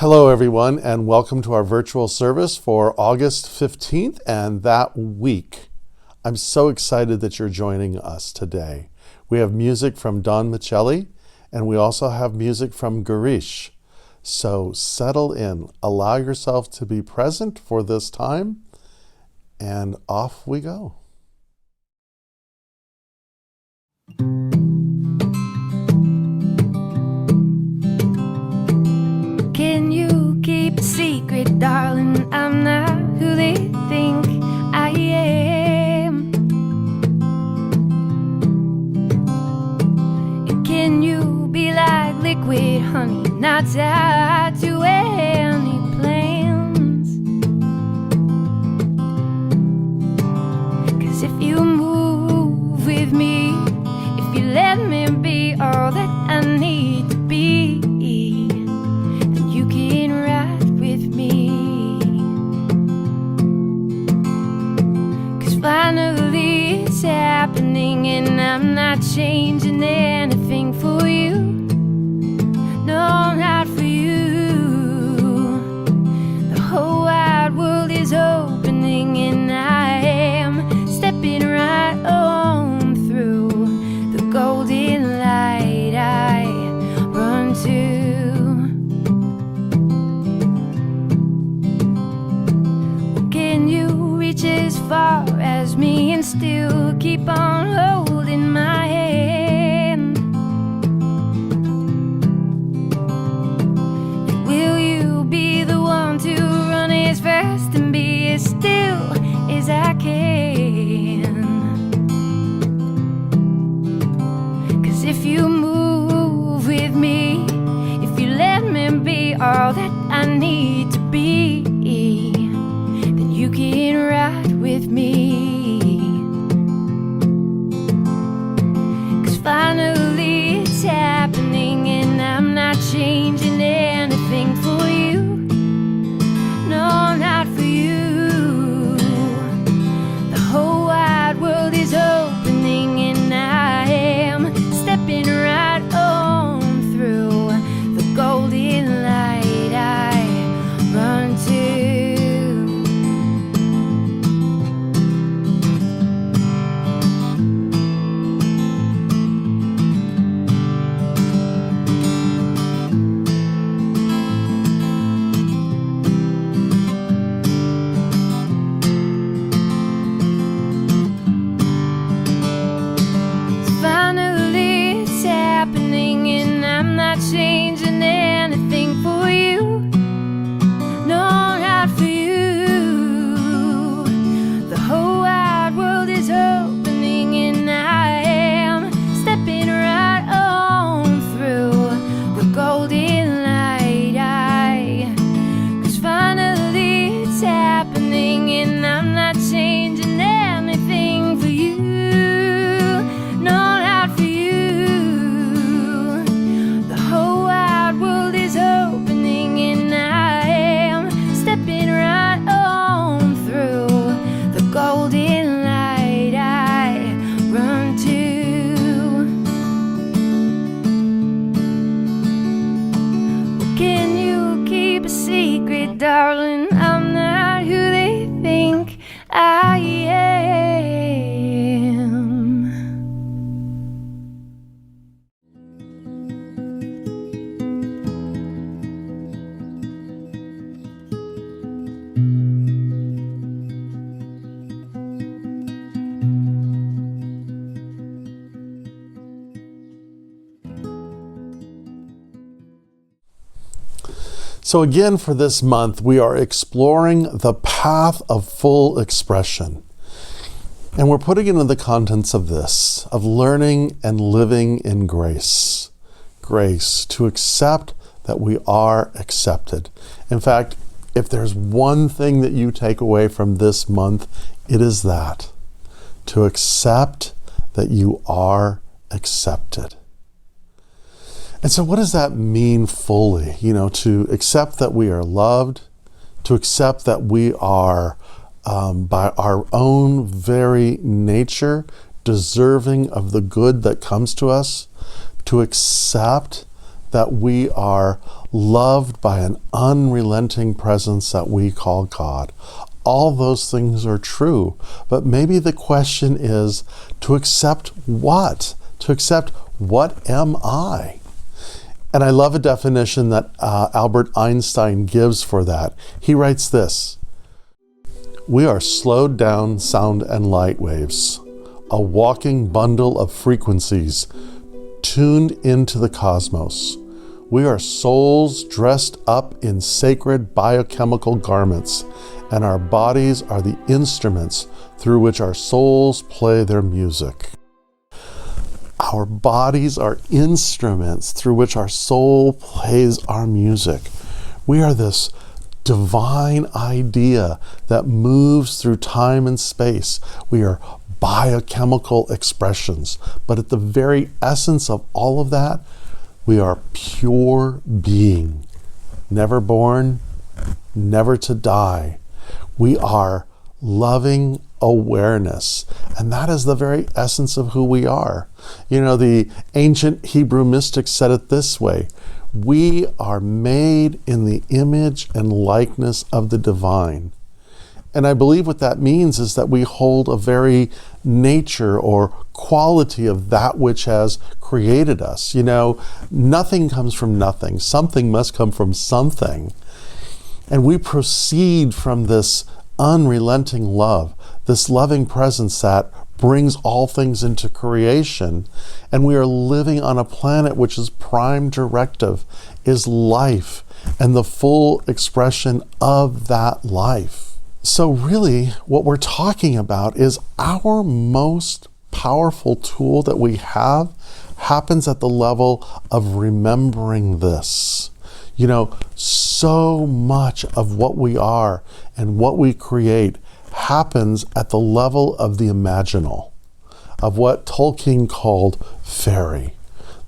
Hello, everyone, and welcome to our virtual service for August 15th and that week. I'm so excited that you're joining us today. We have music from Don Michelli, and we also have music from Garish. So settle in, allow yourself to be present for this time, and off we go. Can you keep a secret, darling? I'm not who they think I am. And can you be like liquid honey, not tied to any plans? 'Cause if you move with me, if you let me be all that I need to be, you can ride with me. 'Cause finally it's happening, and I'm not changing anything for you. No, not for you. The whole wide world is opening, and I am stepping right on through the golden light I run to. Reach as far as me and still keep on holding my hand? Will you be the one to run as fast and be as still as I can? 'Cause if you move with me, if you let me be all that I need to be, you can ride with me. 'Cause finally it's happening, and I'm not changing anything for you. No, not for you. The whole wide world is opening, and I am stepping right on through the golden light I run to. Changing anything for you. No, not for you. The whole wide world is opening, and I am stepping right on through the golden light I. 'Cause finally it's happening, and I'm not changing anything for you. No, not for you. World is opening, and I am stepping right on through the golden light I run to. Can you keep a secret, darling? I'm not who they think I am. So again, for this month, we are exploring the path of full expression. And we're putting it in the contents of this, of learning and living in grace. Grace, to accept that we are accepted. In fact, if there's one thing that you take away from this month, it is that. To accept that you are accepted. And so what does that mean fully? To accept that we are loved, to accept that we are, by our own very nature, deserving of the good that comes to us, to accept that we are loved by an unrelenting presence that we call God. All those things are true, but maybe the question is to accept what? To accept what am I? And I love a definition that Albert Einstein gives for that. He writes this: we are slowed down sound and light waves, a walking bundle of frequencies tuned into the cosmos. We are souls dressed up in sacred biochemical garments, and our bodies are the instruments through which our souls play their music. Our bodies are instruments through which our soul plays our music. We are this divine idea that moves through time and space. We are biochemical expressions, but at the very essence of all of that, we are pure being, never born, never to die. We are loving awareness, and that is the very essence of who we are. You know, the ancient Hebrew mystics said it this way: we are made in the image and likeness of the divine. And I believe what that means is that we hold a very nature or quality of that which has created us. You know, nothing comes from nothing. Something must come from something. And we proceed from this unrelenting love, this loving presence that brings all things into creation. And we are living on a planet which is prime directive, is life, and the full expression of that life. So really, what we're talking about is our most powerful tool that we have happens at the level of remembering this. You know, so much of what we are and what we create happens at the level of the imaginal, of what Tolkien called fairy,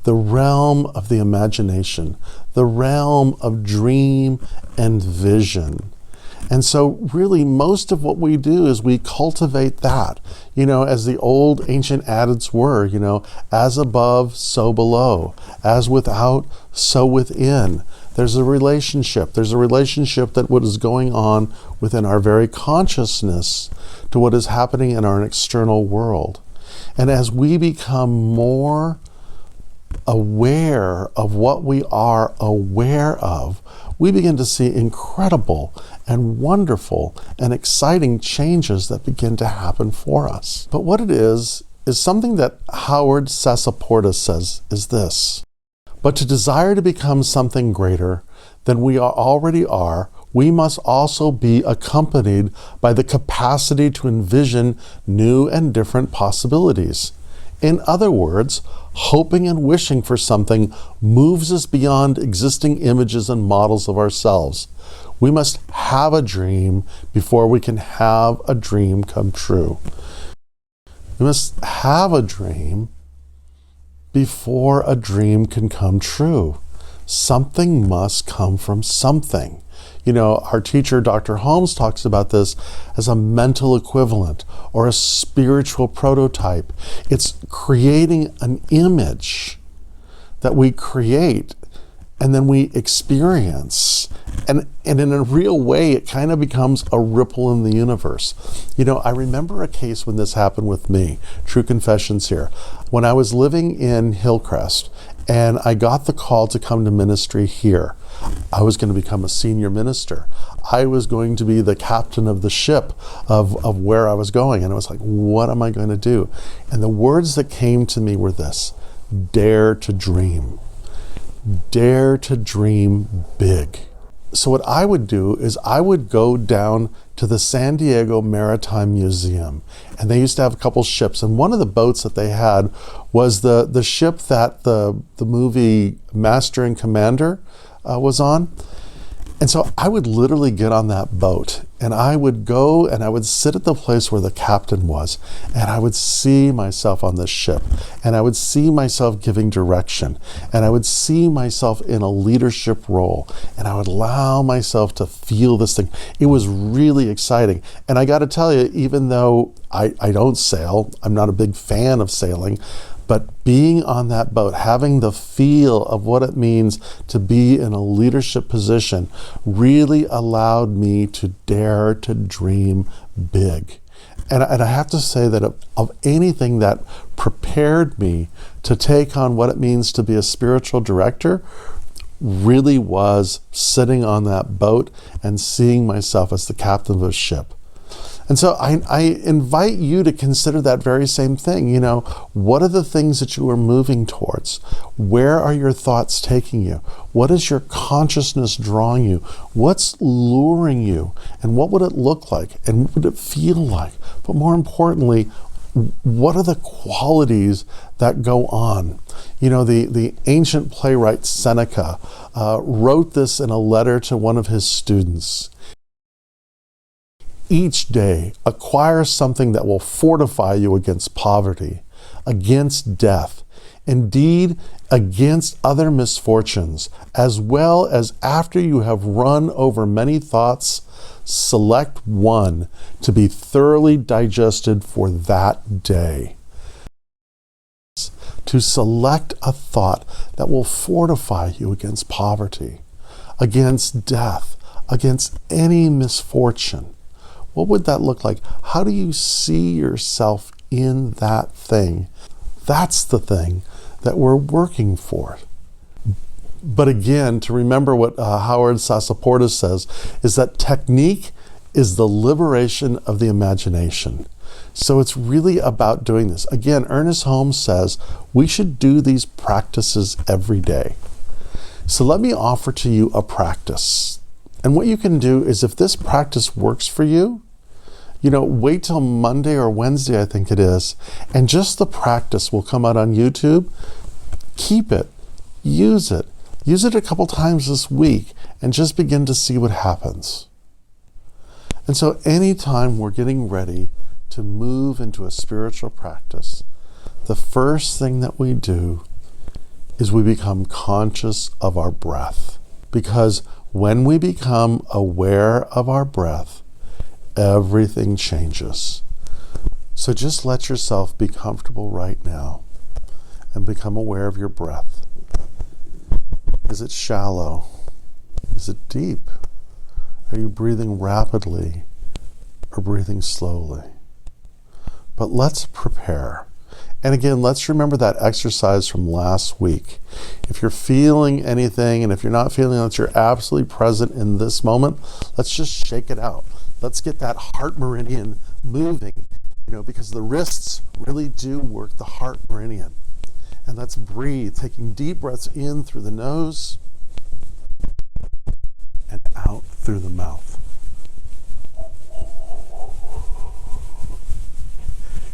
the realm of the imagination, the realm of dream and vision. And so really most of what we do is we cultivate that, you know, as the old ancient adage were, you know, as above, so below, as without, so within. There's a relationship. There's a relationship that what is going on within our very consciousness to what is happening in our external world. And as we become more aware of what we are aware of, we begin to see incredible and wonderful and exciting changes that begin to happen for us. But what it is something that Howard Sassaporta says is this: but to desire to become something greater than we already are, we must also be accompanied by the capacity to envision new and different possibilities. In other words, hoping and wishing for something moves us beyond existing images and models of ourselves. We must have a dream before we can have a dream come true. We must have a dream before a dream can come true. Something must come from something. You know, our teacher, Dr. Holmes, talks about this as a mental equivalent or a spiritual prototype. It's creating an image that we create and then we experience. And in a real way, it kind of becomes a ripple in the universe. You know, I remember a case when this happened with me, true confessions here. When I was living in Hillcrest and I got the call to come to ministry here, I was going to become a senior minister. I was going to be the captain of the ship of where I was going. And I was like, what am I going to do? And the words that came to me were this: dare to dream. Dare to dream big. So what I would do is I would go down to the San Diego Maritime Museum, and they used to have a couple ships, and one of the boats that they had was the ship that the movie Master and Commander was on. And so I would literally get on that boat and I would go and I would sit at the place where the captain was, and I would see myself on this ship, and I would see myself giving direction, and I would see myself in a leadership role, and I would allow myself to feel this thing. It was really exciting. And I got to tell you, even though I don't sail, I'm not a big fan of sailing, But being on that boat, having the feel of what it means to be in a leadership position, really allowed me to dare to dream big. And I have to say that of anything that prepared me to take on what it means to be a spiritual director, really was sitting on that boat and seeing myself as the captain of a ship. And so I invite you to consider that very same thing. You know, what are the things that you are moving towards? Where are your thoughts taking you? What is your consciousness drawing you? What's luring you? And what would it look like? And what would it feel like? But more importantly, what are the qualities that go on? You know, the ancient playwright Seneca wrote this in a letter to one of his students. Each day, acquire something that will fortify you against poverty, against death, indeed against other misfortunes, as well as after you have run over many thoughts, select one to be thoroughly digested for that day. To select a thought that will fortify you against poverty, against death, against any misfortune. What would that look like? How do you see yourself in that thing? That's the thing that we're working for. But again, to remember what Howard Sasaportis says, is that technique is the liberation of the imagination. So it's really about doing this. Again, Ernest Holmes says we should do these practices every day. So let me offer to you a practice. And what you can do is, if this practice works for you, you know, wait till Monday or Wednesday, I think it is, and just the practice will come out on YouTube. Keep it, use it a couple times this week, and just begin to see what happens. And so anytime we're getting ready to move into a spiritual practice, the first thing that we do is we become conscious of our breath. Because when we become aware of our breath, everything changes. So just let yourself be comfortable right now and become aware of your breath. Is it shallow? Is it deep? Are you breathing rapidly or breathing slowly? But let's prepare. And again, let's remember that exercise from last week. If you're feeling anything, and if you're not feeling that you're absolutely present in this moment, let's just shake it out. Let's get that heart meridian moving, you know, because the wrists really do work the heart meridian. And let's breathe, taking deep breaths in through the nose and out through the mouth.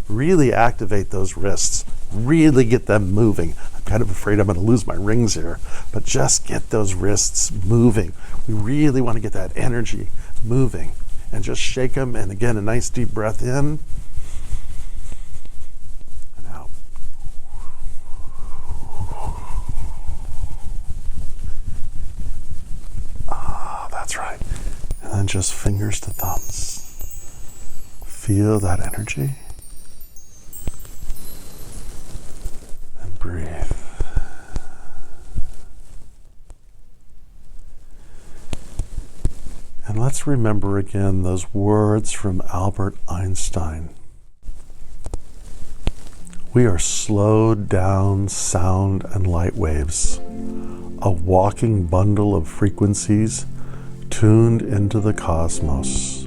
Really activate those wrists, really get them moving. I'm kind of afraid I'm going to lose my rings here, but just get those wrists moving. We really want to get that energy moving, and just shake them. And again, a nice deep breath in and out. That's right. And then just fingers to thumbs. Feel that energy. Breathe. And let's remember again those words from Albert Einstein. We are slowed down sound and light waves, a walking bundle of frequencies tuned into the cosmos.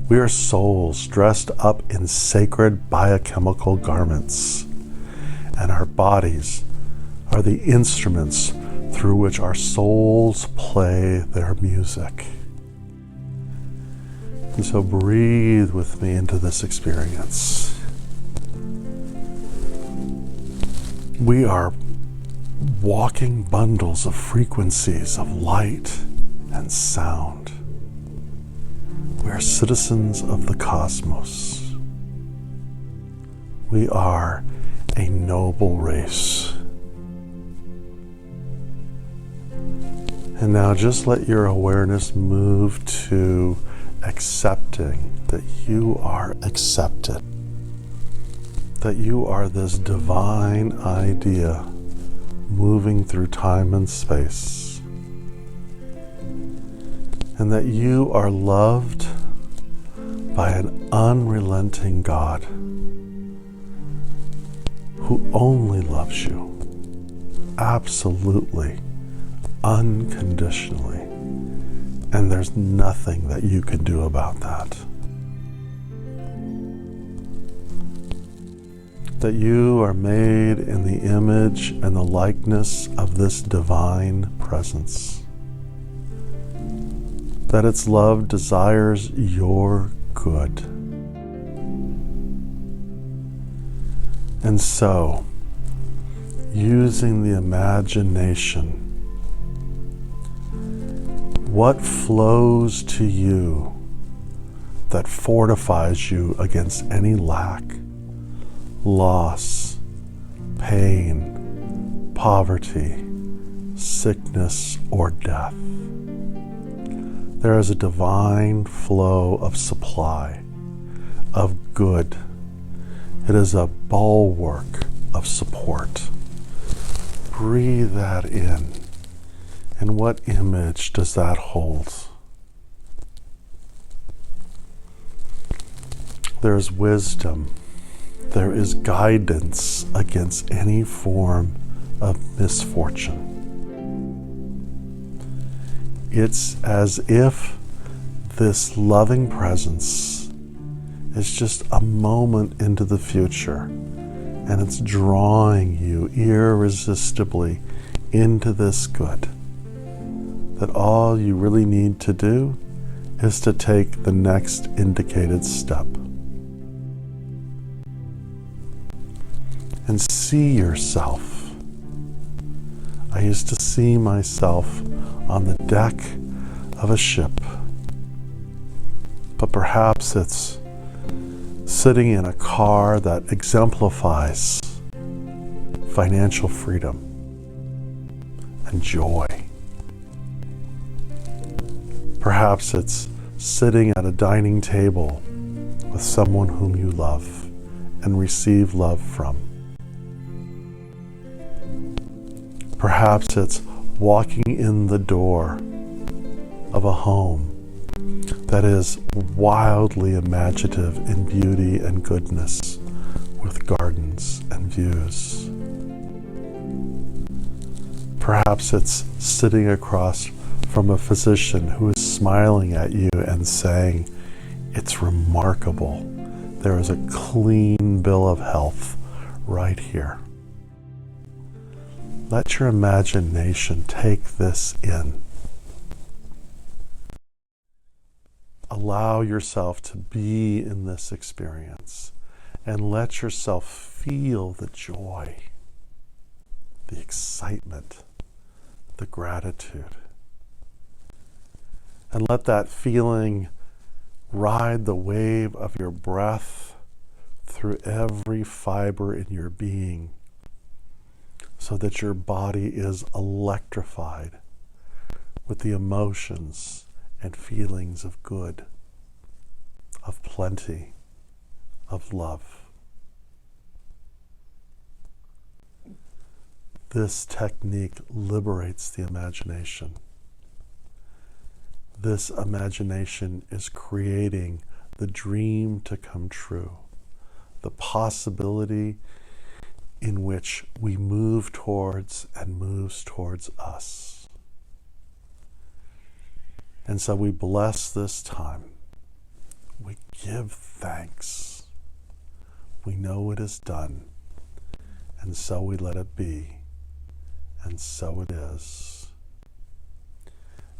We are souls dressed up in sacred biochemical garments, and our bodies are the instruments through which our souls play their music. And so breathe with me into this experience. We are walking bundles of frequencies of light and sound. We are citizens of the cosmos. We are a noble race. And now just let your awareness move to accepting that you are accepted. that you are this divine idea moving through time and space, and that you are loved by an unrelenting God who only loves you absolutely, unconditionally, and there's nothing that you can do about that. That you are made in the image and the likeness of this divine presence. That its love desires your good. And so, using the imagination, what flows to you that fortifies you against any lack, loss, pain, poverty, sickness, or death? There is a divine flow of supply, of good. It is a bulwark of support. Breathe that in. And what image does that hold? There is wisdom. There is guidance against any form of misfortune. It's as if this loving presence is just a moment into the future, and it's drawing you irresistibly into this good. That all you really need to do is to take the next indicated step. And see yourself. I used to see myself on the deck of a ship, but perhaps it's sitting in a car that exemplifies financial freedom and joy. Perhaps it's sitting at a dining table with someone whom you love and receive love from. Perhaps it's walking in the door of a home that is wildly imaginative in beauty and goodness, with gardens and views. Perhaps it's sitting across from a physician who is smiling at you and saying, "It's remarkable. There is a clean bill of health right here." Let your imagination take this in. Allow yourself to be in this experience and let yourself feel the joy, the excitement, the gratitude. And let that feeling ride the wave of your breath through every fiber in your being, so that your body is electrified with the emotions and feelings of good, of plenty, of love. This technique liberates the imagination. This imagination is creating the dream to come true, the possibility in which we move towards and moves towards us. And so we bless this time. We give thanks. We know it is done. And so we let it be. And so it is.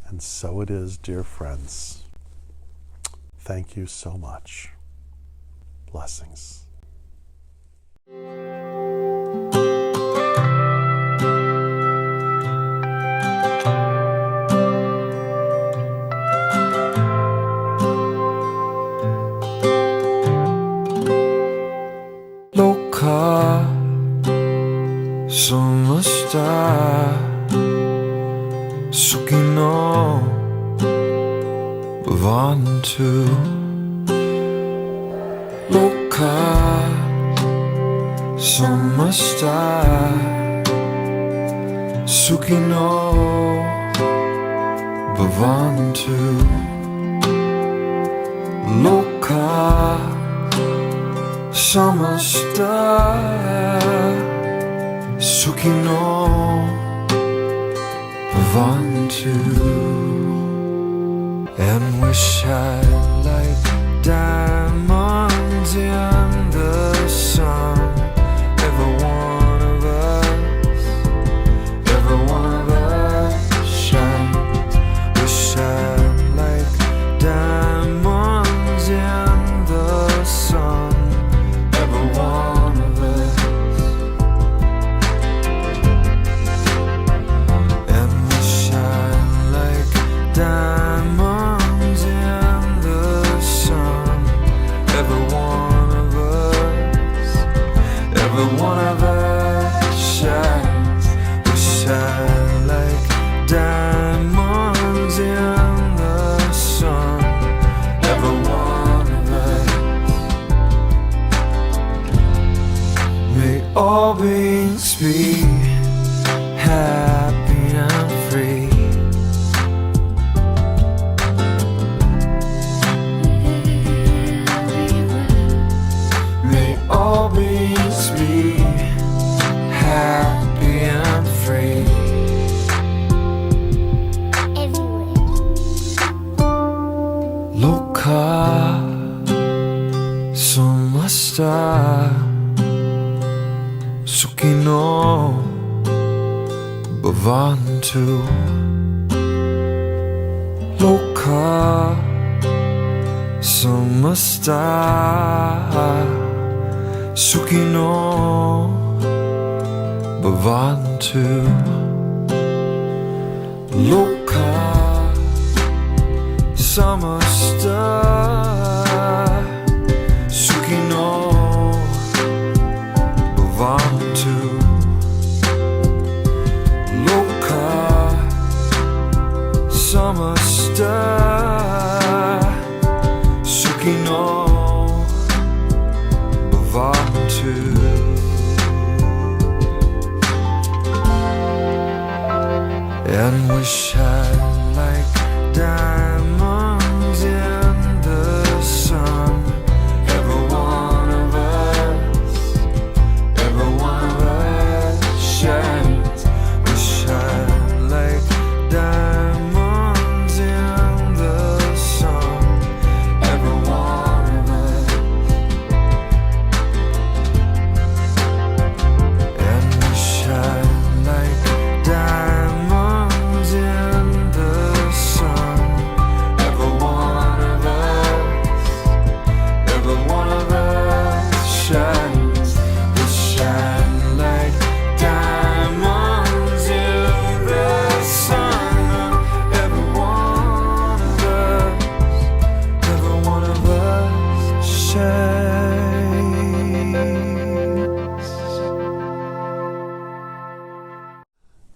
And so it is, dear friends. Thank you so much. Blessings. Sukino Bhavantu Loka summer star, suki no bhavantu, loka summer star, suki no bhavantu. And wish I like diamonds in the sun. Every one of us, every one of us shines. Wish I like diamonds in the sun. Every one of us. And wish I like diamonds in the sun. Every one of us, every one of us shines. Wish I like diamonds in the sun. Every one of us. May all beings be happy and free. May all beings be happy and free. Loka sumasta, suki no bhavantu. Loka sumasta, suki no bhavantu. Loka samasta, suki no bhavantu. Loka samasta, suki no bhavantu. And wish I like diamonds in the sun. Every one of us, every one of us shines. Wish I like diamonds in the sun. Every one of us. And wish I like diamonds in the sun. Every one of us, every one of us shines. Wish I like diamonds in the sun. Every one of us, every one of us shines.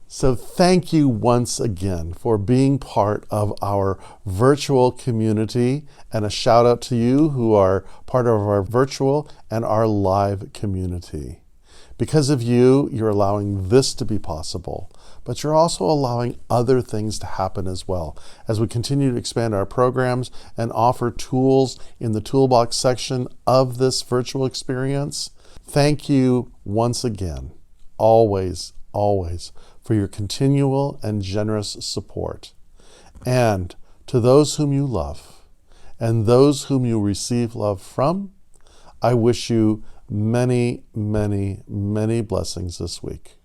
So thank you once again for being part of our virtual community, and a shout out to you who are part of our virtual and our live community. Because of you, you're allowing this to be possible, but you're also allowing other things to happen as well as we continue to expand our programs and offer tools in the toolbox section of this virtual experience. Thank you once again, always, always, for your continual and generous support. And to those whom you love and those whom you receive love from, I wish you many, many, many blessings this week.